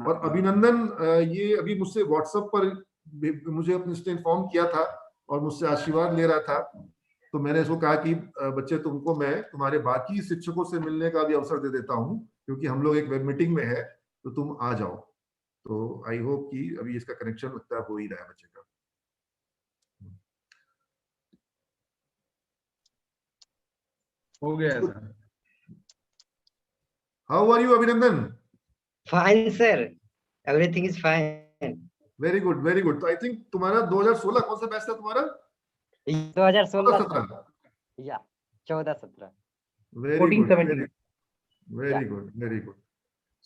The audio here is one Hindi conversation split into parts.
और अभिनंदन ये अभी मुझसे व्हाट्सएप पर मुझे अपने से इन्फॉर्म किया था और मुझसे आशीर्वाद ले रहा था। तो मैंने इसको कहा कि बच्चे तुमको मैं तुम्हारे बाकी शिक्षकों से मिलने का भी अवसर दे देता हूँ, क्योंकि हम लोग एक वेब मीटिंग में है, तो तुम आ जाओ। तो आई होप कि अभी इसका कनेक्शन लगता है हो ही रहा है बच्चे का। हो गया सर। हाउ आर यू अभिनंदन? Fine, sir. Everything is fine. Very good very good. तो आई थिंक तुम्हारा 2016 कौन सा बैच था तुम्हारा? 2016 17। या 14-17। Very good 14-17। Very good very good.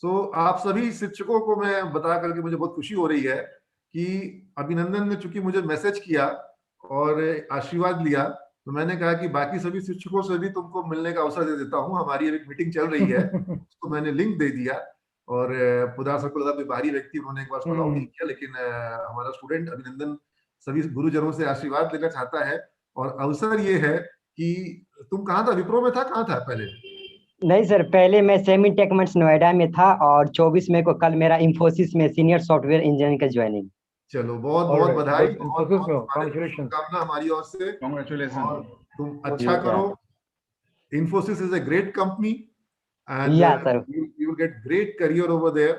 So आप सभी शिक्षकों को मैं बता करके मुझे बहुत खुशी हो रही है कि अभिनंदन ने चूंकि मुझे मैसेज किया और आशीर्वाद लिया, तो मैंने कहा कि बाकी सभी शिक्षकों से भी तुमको मिलने का अवसर दे देता हूँ। हमारी एक मीटिंग चल रही है, उसको मैंने लिंक दे दिया। और पुदार सर को लगा कोई बाहरी व्यक्ति, उन्होंने एक बार अलाउ नहीं किया, लेकिन हमारा स्टूडेंट अभिनंदन सभी गुरुजनों से आशीर्वाद लेना चाहता है। और अवसर ये है कि तुम कहाँ था? विप्रो में था? कहाँ था पहले? नहीं सर, पहले मैं सेमी टेकमेंट्स नोएडा में था और 24 मई को कल मेरा इंफोसिस में सीनियर सॉफ्टवेयर इंजीनियरिंग का ज्वाइनिंग। चलो बहुत बहुत बधाई, बहुत बहुत कांग्रेचुलेशन शुभकामना हमारी ओर से। कांग्रेचुलेशन। तुम अच्छा करो। Infosys is a great company and Yeah, sir. you will get great career over there,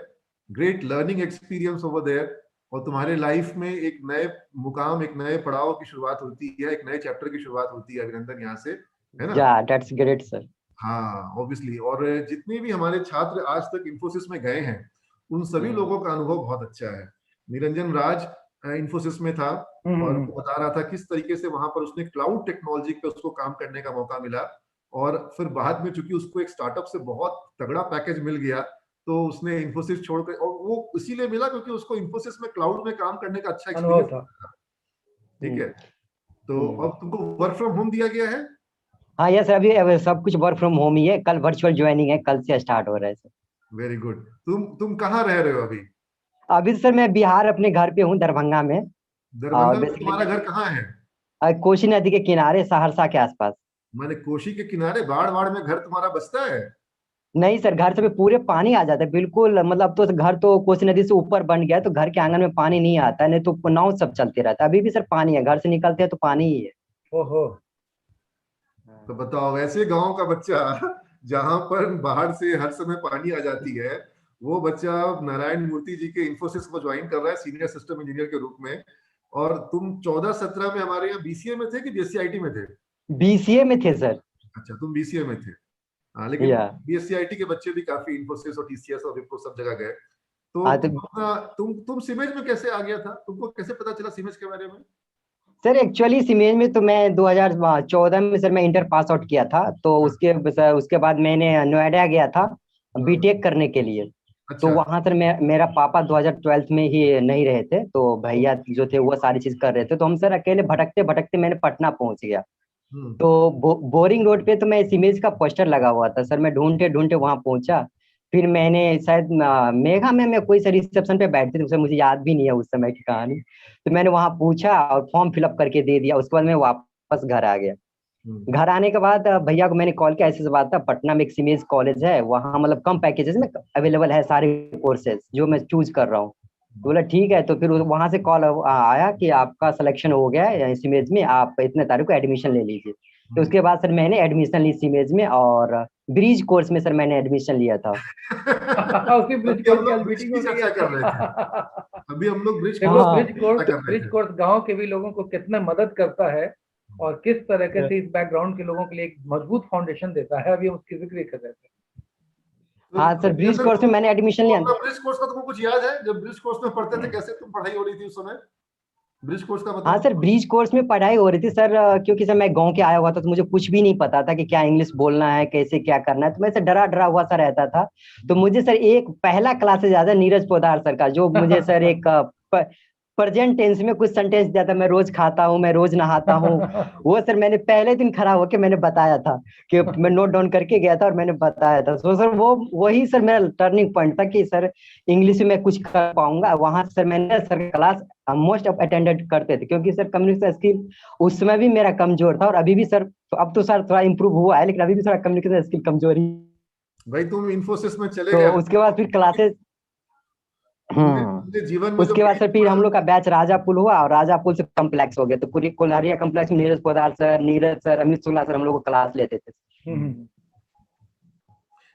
great learning experience over there। और तुम्हारे लाइफ में एक नए मुकाम, एक नए पड़ाव की शुरुआत होती है, एक नए चैप्टर की शुरुआत होती है अभिनंदन, यहाँ से, है ना? Yeah, that's great, sir. हाँ, ऑब्वियसली। और जितने भी हमारे छात्र आज तक इन्फोसिस में गए हैं, उन सभी लोगों का अनुभव बहुत अच्छा है। निरंजन राज इन्फोसिस में था और वो बता रहा था किस तरीके से वहां पर उसने क्लाउड टेक्नोलॉजी पे उसको काम करने का मौका मिला। और फिर बाद में चूंकि उसको एक स्टार्टअप से बहुत तगड़ा पैकेज मिल गया, तो उसने इन्फोसिस छोड़कर, और वो इसीलिए मिला क्योंकि उसको इन्फोसिस में क्लाउड में काम करने का अच्छा एक्सपीरियंस था। ठीक है, तो अब तुमको वर्क फ्रॉम होम दिया गया है? हाँ यस, अभी सब कुछ वर्क फ्रॉम होम ही है। कल वर्चुअल ज्वाइनिंग है, कल से स्टार्ट हो रहा है सर। Very good. तुम कहाँ रह रहे हो अभी? अभी सर मैं बिहार अपने घर पे हूँ, दरभंगा में। दरभंगा में तुम्हारा घर कहाँ है? कोशी नदी के किनारे, सहरसा के आसपास। मैंने कोशी के किनारे, बाढ़ बाढ़ में घर तुम्हारा बसता है? नहीं सर, घर से पूरे पानी आ जाता है बिल्कुल। मतलब तो घर तो कोसी नदी से ऊपर बन गया, तो घर के आंगन में पानी नहीं आता है, नहीं तो नाव सब चलते रहता है। अभी भी सर पानी है, घर से निकलते हैं तो पानी ही है। ओहो। तो बताओ, ऐसे गांव का बच्चा जहां पर बाहर से हर समय पानी आ जाती है, वो बच्चा नारायण मूर्ति जी के इन्फोसिस को ज्वाइन कर रहा है सीनियर सिस्टम इंजीनियर के रूप में। और तुम 14-17 में हमारे यहाँ बीसीए में थे कि बीएससीआईटी में थे? बीसीए में थे सर। अच्छा, तुम बीसीए में थे। हाँ, लेकिन बीएससीआईटी के बच्चे भी काफी इन्फोसिस और टीसीएस और विप्रो सब जगह गए। तो तुम सिमेज में कैसे आ गया था? तुमको कैसे पता चला सिमेज के बारे में? सर एक्चुअली सिमेज में तो मैं 2014 में सर मैं इंटर पास आउट किया था। तो उसके बाद मैंने नोएडा गया था बीटेक करने के लिए। तो वहां सर मेरा पापा 2012 में ही नहीं रहे थे, तो भैया जो थे वो सारी चीज कर रहे थे। तो हम सर अकेले भटकते भटकते मैंने पटना पहुंच गया। तो बोरिंग रोड पे तो मैं सिमेज का पोस्टर लगा हुआ था सर, मैं ढूंढते ढूंढते वहां पहुंचा। फिर मैंने शायद मेघा में मैं कोई सा रिसेप्शन पे बैठती थी, मुझे याद भी नहीं है उस समय की कहानी। तो मैंने वहां पूछा और फॉर्म फिलअप करके दे दिया। उसके बाद मैं वापस घर आ गया। घर आने के बाद भैया को मैंने कॉल किया, ऐसे बात था, पटना में एक सिमेज कॉलेज है, वहाँ मतलब कम पैकेजेस में अवेलेबल है सारे कोर्सेज जो मैं चूज कर रहा हूँ। तो बोला ठीक है। तो फिर वहां से कॉल आया कि आपका सिलेक्शन हो गया है सिमेज में, आप इतने तारीख को एडमिशन ले लीजिए। तो उसके बाद सर मैंने एडमिशन ली सिमेज में, और ब्रिज कोर्स में सर मैंने एडमिशन लिया था। अभी हम लोग ब्रिज कोर्स गांव के भी लोगों को कितना मदद करता है और किस तरह से इस बैकग्राउंड के लोगों के लिए एक मजबूत फाउंडेशन देता है, अभी हम उसकी जिक्र कर रहे थे। हाँ सर, ब्रिज कोर्स में मैंने एडमिशन लिया। ब्रिज कोर्स का तुमको कुछ याद है? जब ब्रिज कोर्स में पढ़ते थे कैसे तुम पढ़ाई हो रही थी उस समय? ब्रिज कोर्स का बताओ। हाँ सर, ब्रिज कोर्स में पढ़ाई हो रही थी सर, क्योंकि सर मैं गांव के आया हुआ था, तो मुझे कुछ भी नहीं पता था कि क्या इंग्लिश बोलना है, कैसे क्या करना है। तो मैं सर डरा डरा हुआ सा रहता था। तो मुझे सर एक पहला क्लास से ज्यादा नीरज पोद्दार सर का, जो मुझे सर एक प्रेजेंट टेंस में कुछ सेंटेंस दिया था, मैं रोज खाता हूँ, मैं रोज नहाता हूँ, वो सर मैंने पहले दिन खड़ा होकर मैंने बताया था कि मैं नोट डाउन करके गया था और मैंने बताया था। तो सर वही सर मेरा टर्निंग पॉइंट था कि सर इंग्लिश में कुछ कर पाऊंगा। वहां सर मैंने sir class most of attended करते थे, क्योंकि सर कम्युनिकेशन स्किल उस समय भी मेरा कमजोर था और अभी भी सर, अब तो सर थोड़ा इम्प्रूव हुआ है, लेकिन अभी भी थोड़ा कम्युनिकेशन स्किल कमजोर ही। भाई तुम इन्फोसिस में चले तो गए, उसके बाद फिर क्लासेस मुझे जीवन में उसके बाद सर फिर हम लोग का बैच राजा पुल हुआ और राजा पुल से कम्प्लेक्स हो गया, तो पूरी कोल्हारिया कम्प्लेक्स में Neeraj Poddar sir, Neeraj sir, Amit Shukla sir हम लोग को क्लास लेते थे।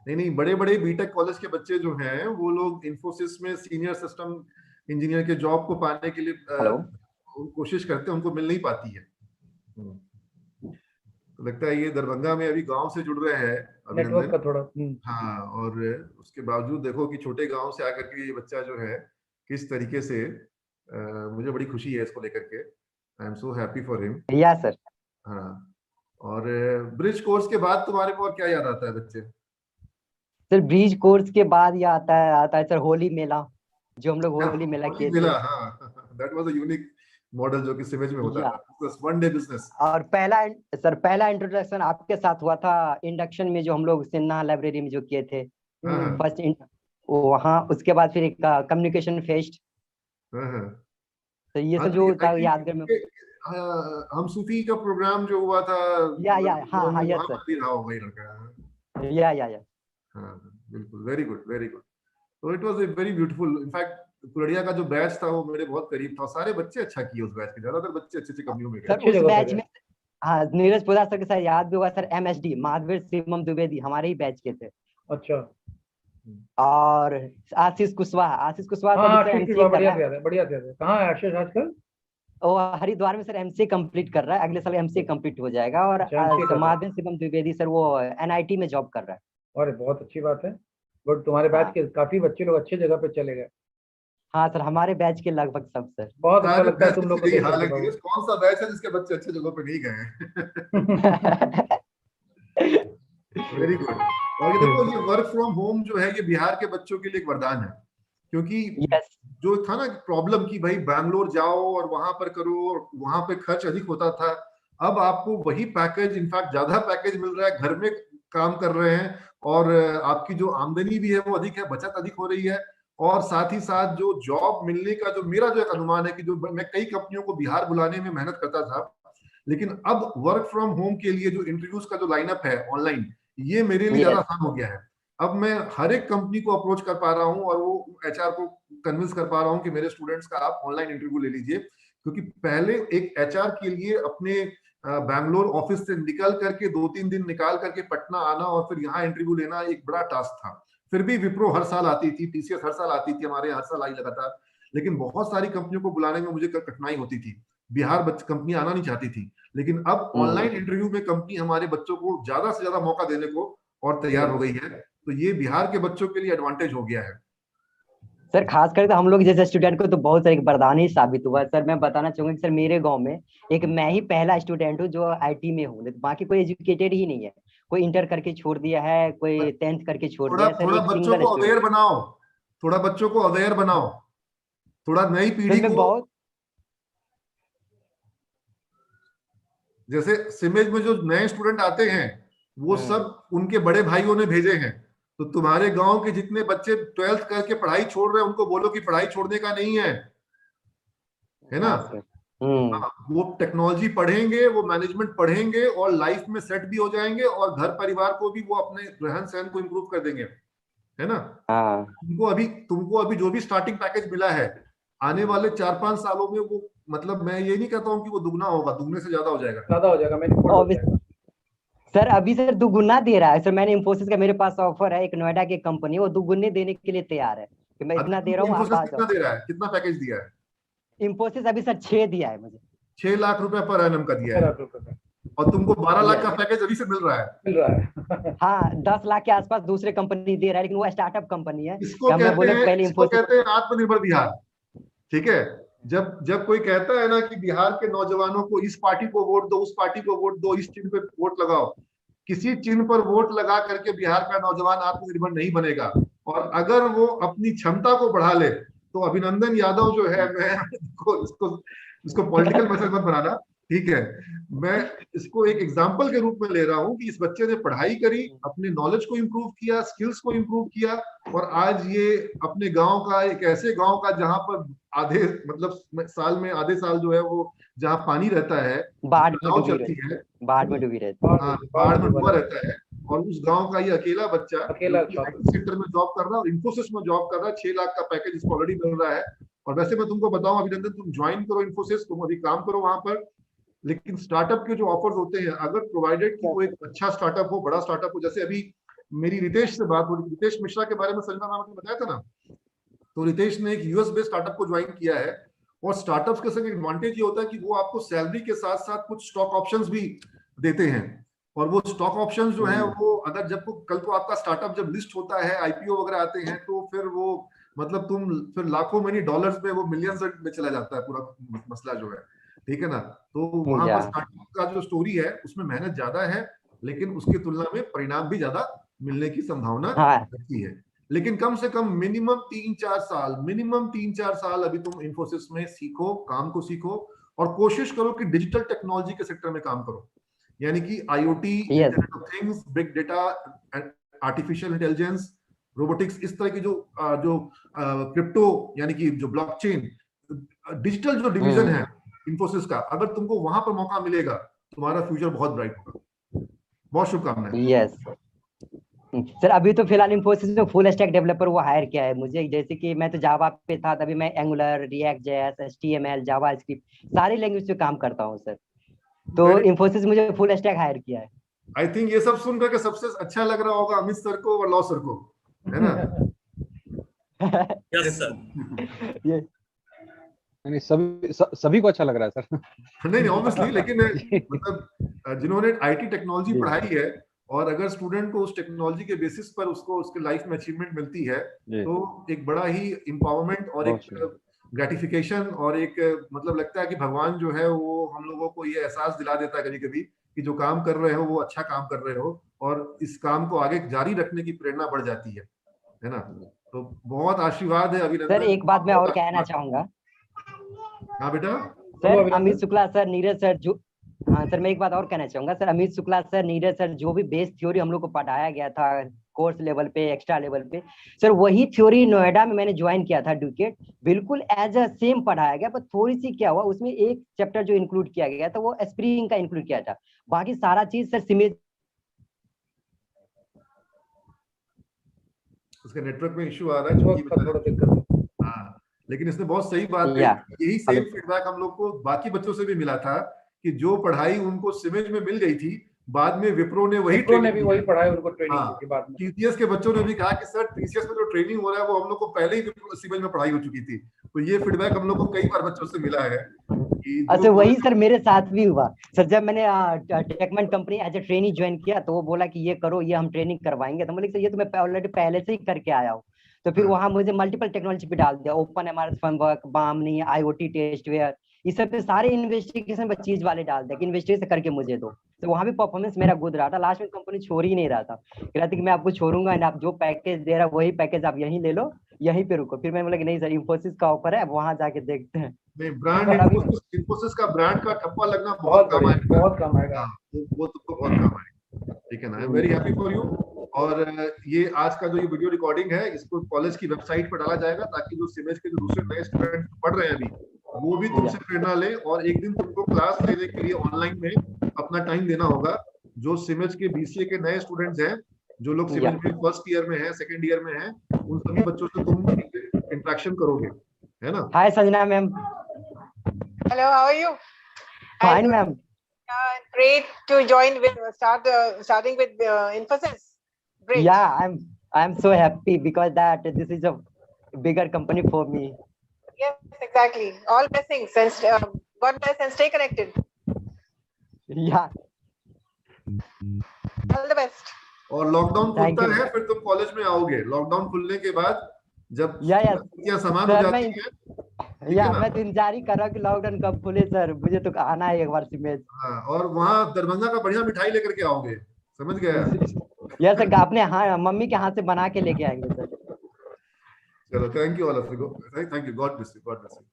नहीं, बड़े बड़े बीटेक कॉलेज के बच्चे जो हैं वो लोग इन्फोसिस में सीनियर सिस्टम इंजीनियर के जॉब को पाने के लिए कोशिश करते हैं, उनको मिल नहीं पाती है। तो लगता है ये दरभंगा में अभी गांव से जुड़ रहे हैं नेटवर्क का थोड़ा। हाँ, और उसके बावजूद देखो कि छोटे गांव से आकर के ये बच्चा जो है किस तरीके से, मुझे बड़ी खुशी है इसको लेकर के। I am so happy for him. या सर। हाँ, और ब्रिज कोर्स के बाद तुम्हारे को और क्या याद आता है बच्चे? सर ब्रिज कोर्स के बाद ये आता है सर होली मेला, जो हम लोग होली मेला किए थे। हाँ, that was a unique model जो कि सिमेज में होता था, वन डे बिजनेस। और पहला इंट्रोडक्शन आपके साथ हुआ था इंडक्शन में, जो हम लोग सिन्हा लाइब्रेरी में जो किए थे फर्स्ट वहाँ। उसके बाद फिर एक कम्युनिकेशन फेस्ट। तो ये सब जो यादगार में हम सूफी का प्रोग्राम जो हुआ था, हाँ यस सर, भी रहा होगा ये लड़का। या हाँ, बिल्कुल, वेरी गुड, वेरी गुड। तो it was a very beautiful, in fact Kuldiya का जो बैच था वो मेरे बहुत करीब था, सारे बच्चे अच्छा किए उस बैच के, ज्यादातर बच्चे अच्छी कंपनियों में गए सर उस बैच में। हाँ, नीरज पोदार सर के साथ याद भी हुआ सर, MSD महावीर शिवम द्विवेदी हमारे ही बैच के थे। अच्छा। और आशीष कुशवाहा बढ़िया थे। कहाँ है आशीष आजकल? वो हरिद्वार में सर MCA कंप्लीट कर रहा है, अगले साल MCA कंप्लीट हो जाएगा। और महावीर शिवम द्विवेदी सर वो NIT में जॉब कर रहा है। अरे बहुत अच्छी बात है, बट तुम्हारे बैच के काफी बच्चे लोग अच्छे जगह पे चले गए। हाँ सर, हमारे बैच के लगभग सब सर। बहुत अच्छा लगता है तुम लोग को। कौन सा बैच है जिसके बच्चे अच्छे जगह पे नहीं गए? Very good. और ये देखो, ये वर्क फ्रॉम होम जो है ये बिहार के बच्चों के लिए एक वरदान है, क्योंकि जो था ना प्रॉब्लम की भाई बैंगलोर जाओ और वहां पर करो और वहां पे खर्च अधिक होता था, अब आपको वही पैकेज, इनफैक्ट ज्यादा पैकेज मिल रहा है, घर में काम कर रहे हैं और आपकी जो आमदनी भी है वो अधिक है, बचत अधिक हो रही है। और साथ ही साथ जो जॉब मिलने का जो मेरा जो एक अनुमान है कि जो मैं कई कंपनियों को बिहार बुलाने में मेहनत करता था, लेकिन अब वर्क फ्रॉम होम के लिए जो इंटरव्यूज का जो लाइनअप है ऑनलाइन, ये मेरे लिए ज्यादा आसान हो गया है। अब मैं हर एक कंपनी को अप्रोच कर पा रहा हूँ और वो HR को कन्विंस कर पा रहा हूँ कि मेरे स्टूडेंट्स का आप ऑनलाइन इंटरव्यू ले लीजिए, क्योंकि पहले एक HR के लिए अपने बैंगलोर ऑफिस से निकल करके 2-3 दिन निकाल करके पटना आना और फिर यहाँ इंटरव्यू लेना एक बड़ा टास्क था। फिर भी विप्रो हर साल आती थी, TCS हर साल आती थी, हमारे हर साल आई लगातार, लेकिन बहुत सारी कंपनियों को बुलाने में मुझे कठिनाई होती थी, बिहार कंपनी आना नहीं चाहती थी। लेकिन अब ऑनलाइन इंटरव्यू में कंपनी हमारे बच्चों को ज्यादा से ज्यादा मौका देने को और तैयार हो गई है, तो ये बिहार के बच्चों के लिए एडवांटेज हो गया है सर। खास करके हम लोग जैसे स्टूडेंट को तो बहुत एक वरदान ही साबित हुआ सर। मैं बताना चाहूंगा कि सर मेरे गांव में एक मैं ही पहला स्टूडेंट हूँ जो IT में हूँ, बाकी कोई एजुकेटेड ही नहीं है, कोई इंटर करके छोड़ दिया है, कोई 10th करके छोड़ दिया है। थोड़ा बच्चों को अवेयर बनाओ, थोड़ा बच्चों को अवेयर बनाओ, थोड़ा नई पीढ़ी को। बहुत जैसे सिमेज में जो नए स्टूडेंट आते हैं वो सब उनके बड़े भाइयों ने भेजे हैं, तो तुम्हारे गांव के जितने बच्चे 12th करके पढ़ाई छोड़ रहे हैं उनको बोलो कि पढ़ाई छोड़ने का नहीं है ना। वो टेक्नोलॉजी पढ़ेंगे, वो मैनेजमेंट पढ़ेंगे और लाइफ में सेट भी हो जाएंगे और घर परिवार को भी वो अपने रहन सहन को इम्प्रूव कर देंगे, है ना। तुमको अभी जो भी स्टार्टिंग पैकेज मिला है, आने वाले 4-5 सालों में वो, मतलब मैं ये नहीं कहता हूँ कि वो दुगना होगा, दुगने से ज्यादा हो जाएगा। सर अभी सर दुगुना दे रहा है सर। मैंने इंफोसिस का, मेरे पास ऑफर है एक नोएडा की कंपनी, वो दुगुने देने के लिए तैयार है कि मैं इतना दे रहा हूँ। कितना दे रहा है, कितना पैकेज दिया है इंफोसिस? अभी सर 6 दिया है मुझे, 6 लाख रुपए पर एनम का दिया है, और तुमको 12 लाख का पैकेज अभी से मिल रहा है। हाँ, 10 लाख के आसपास दूसरे कंपनी दे रहा है, लेकिन वो स्टार्टअप कंपनी है। इसको कहते हैं आत्मनिर्भर बिहार, ठीक है। जब कोई कहता है ना कि बिहार के नौजवानों को इस पार्टी को वोट दो, उस पार्टी को वोट दो, इस चिन्ह पे वोट लगाओ, किसी चिन्ह पर वोट लगा करके बिहार का नौजवान आत्मनिर्भर नहीं बनेगा। और अगर वो अपनी क्षमता को बढ़ा ले तो अभिनंदन यादव जो है, मैं इसको पॉलिटिकल मैसेज मत बनाना, ठीक है, मैं इसको एक एग्जांपल के रूप में ले रहा हूं कि इस बच्चे ने पढ़ाई करी, अपने नॉलेज को इम्प्रूव किया, स्किल्स को इम्प्रूव किया, और आज ये अपने गांव का, एक ऐसे गांव का जहां पर साल में आधे साल जो है वो जहाँ पानी रहता है, बाढ़ में डूबी रहती है, बाढ़ में डूबा रहता है, और उस गांव का ये अकेला बच्चा अकेला IT सेक्टर में जॉब कर रहा है और इन्फोसिस में जॉब कर रहा है, 6 लाख का पैकेज इसको ऑलरेडी मिल रहा है। और वैसे मैं तुमको बताऊं अभिनंदन, तुम ज्वाइन करो इन्फोसिस, तुम अभी काम करो वहां पर, लेकिन स्टार्टअप के जो ऑफर्स होते हैं, अगर प्रोवाइडेड कि वो एक अच्छा स्टार्टअप हो, बड़ा स्टार्टअप हो, जैसे अभी मेरी रितेश से बात हो रही, रितेश मिश्रा के बारे में संजना मैम ने बताया था ना, तो रितेश ने एक यूएस बेस्ड स्टार्टअप को ज्वाइन किया है। और स्टार्टअप्स के संग एडवांटेज ये होता है कि वो आपको सैलरी के साथ साथ कुछ स्टॉक ऑप्शंस भी देते हैं। और वो स्टॉक ऑप्शंस जो है वो अगर जब कल को आपका स्टार्टअप जब लिस्ट होता है, आईपीओ वगैरह आते हैं, तो फिर वो मतलब तुम फिर लाखों में नहीं डॉलर्स में, वो मिलियंस में चला जाता है पूरा मसला जो है, ठीक है ना। तो वहां पर स्टार्टअप का जो स्टोरी है उसमें मेहनत ज्यादा है, लेकिन उसकी तुलना में परिणाम भी ज्यादा मिलने की संभावना रहती है। लेकिन कम से कम मिनिमम 3-4 साल अभी तुम इन्फोसिस में सीखो, काम को सीखो, और कोशिश करो कि डिजिटल टेक्नोलॉजी के सेक्टर में काम करो, यानी कि IoT, internet of things, big data, artificial intelligence, robotics, इस तरह की जो क्रिप्टो यानी कि जो ब्लॉकचेन, डिजिटल जो डिवीजन है इन्फोसिस का, अगर तुमको वहां पर मौका मिलेगा, तुम्हारा फ्यूचर बहुत ब्राइट होगा। बहुत शुभकामनाएं। यस सर, अभी तो फिलहाल इन्फोसिस में फुल स्टैक डेवलपर वो हायर किया है मुझे, जैसे कि मैं तो जावा पे था, तभी मैं angular, react JS, HTML, JavaScript सारी लैंग्वेज पे काम करता हूँ सर। तो इन्फोसिस मुझे फुल स्टैक हायर किया है। आई थिंक ये सब सुनकर के सबसे अच्छा लग रहा होगा अमित सर को और लॉ सर को, है ना? Yes sir. ये नहीं, सभी को अच्छा लग रहा है सर। नहीं ऑब्वियसली, लेकिन मतलब जिन्होंने आईटी टेक्नोलॉजी पढ़ाई है, और अगर स्टूडेंट को उस टेक्नोलॉजी के बेसिस पर उसको उसके लाइफ में अचीवमेंट मिलती है, तो एक बड़ा ही एम्पावरमेंट और एक ग्रेटिफिकेशन और एक मतलब लगता है कि भगवान जो है वो हम लोगों को ये एहसास दिला देता है कभी कभी कि जो काम कर रहे हो वो अच्छा काम कर रहे हो, और इस काम को आगे जारी रखने की प्रेरणा बढ़ जाती है ना। तो बहुत आशीर्वाद है अभिनंदन। सर एक बात मैं और कहना चाहूंगा। हाँ बेटा। Sir Amit Shukla sir, Neeraj sir जो, हाँ सर मैं एक बात और कहना चाहूंगा sir, Amit Shukla sir, Neeraj sir, जो भी बेस थ्योरी हम लोग को पढ़ाया गया था कोर्स लेवल पे, एक्स्ट्रा लेवल पे, सर वही थ्योरी नोएडा में मैंने ज्वाइन किया था ड्यूकेट, बिल्कुल एज अ सेम पढ़ाया गया, पर थोड़ी सी क्या हुआ उसमें एक चैप्टर जो इंक्लूड किया गया था वो स्प्रिंग का इंक्लूड किया था, बाकी सारा चीज सर सिमेज। उसके नेटवर्क में इशू आ रहा है, हाँ, लेकिन इसने बहुत सही बात कही। यही सेम फीडबैक हम लोग को बाकी बच्चों से भी मिला था कि जो पढ़ाई उनको सिमेज में मिल गई थी, बाद में विप्रो ने वही पढ़ाई उनको ट्रेनिंग हाँ, के बाद में TCS के बच्चों ने भी कहा कि सर TCS में जो ट्रेनिंग हो रहा है वो हम लोग को पहले ही सिमेज में पढ़ाई हो चुकी थी। तो ये फीडबैक हम लोग को कई बार बच्चों से मिला है। अच्छा वही सर मेरे साथ भी हुआ सर, जब मैंने टेकमेंट company as a training join किया तो वो बोला कि ये करो, ये हम ट्रेनिंग करवाएंगे, तो बोले ये तो मैं ऑलरेडी पहले से ही करके आया हूँ। तो फिर वहां मुझे मल्टीपल टेक्नोलॉजी पे डाल दिया, OpenMRS फ्रेमवर्क, बामनी, IoT टेस्टवेयर, इस सब पे सारे इन्वेस्टिगेशन पर चीज वाले डाल दिया कि इन्वेस्टिगेशन करके मुझे दो। तो वहां भी परफॉर्मेंस मेरा गुड रहा था, लास्ट में कंपनी छोड़ ही नहीं रहा था, कह रहा था कि मैं आपको छोड़ूंगा ना, आप जो पैकेज दे रहा है वही पैकेज आप यहीं ले लो, यहीं पे रुको। फिर मैंने बोला कि नहीं सर इन्फोसिस का ऑफर है, अब वहां जाके देखते हैं। नहीं, ब्रांड इन्फोसिस का ब्रांड का ठप्पा लगना बहुत काम आएगा, बहुत काम आएगा, वो तुमको बहुत काम आएगा, ठीक है ना। I am very happy for you. और ये आज का जो ये वीडियो रिकॉर्डिंग है इसको कॉलेज की वेबसाइट पर डाला जाएगा, ताकि जो सिमेज के जो दूसरे नए स्टूडेंट पढ़ रहे हैं अभी, वो भी तुमसे प्रेरणा ले, और एक दिन तुमको क्लास लेने के लिए ऑनलाइन में अपना टाइम देना होगा। जो सिमेज के BCA के नए स्टूडेंट्स हैं, जो लोग सिमेज में फर्स्ट ईयर में है, सेकंड ईयर में है, उन सभी बच्चों से तुम इंटरेक्शन करोगे, है ना। Hi Sanjana ma'am. Hello, how are you? Fine, ma'am. Great to join with starting with Infosys. Great. Yeah, I'm so happy because that this is a bigger company for me. Yes, exactly. All blessings and God bless and stay connected. Yeah. All the best. और लॉकडाउन खुलता है फिर तुम कॉलेज में आओगे, लॉकडाउन खुलने के बाद जब सामान हो जाती है, मैं तो इंतजार ही कर रहा हूँ कि लॉकडाउन कब खुले सर, मुझे तो आना है एक बार सिमेज। हाँ, और वहाँ दरभंगा का बढ़िया मिठाई लेकर के आओगे, समझ गया। यस सर, आपने हाँ मम्मी के हाथ से बना के लेके आएंगे सर। चलो, thank you all of you, thank you, God bless you, God bless you.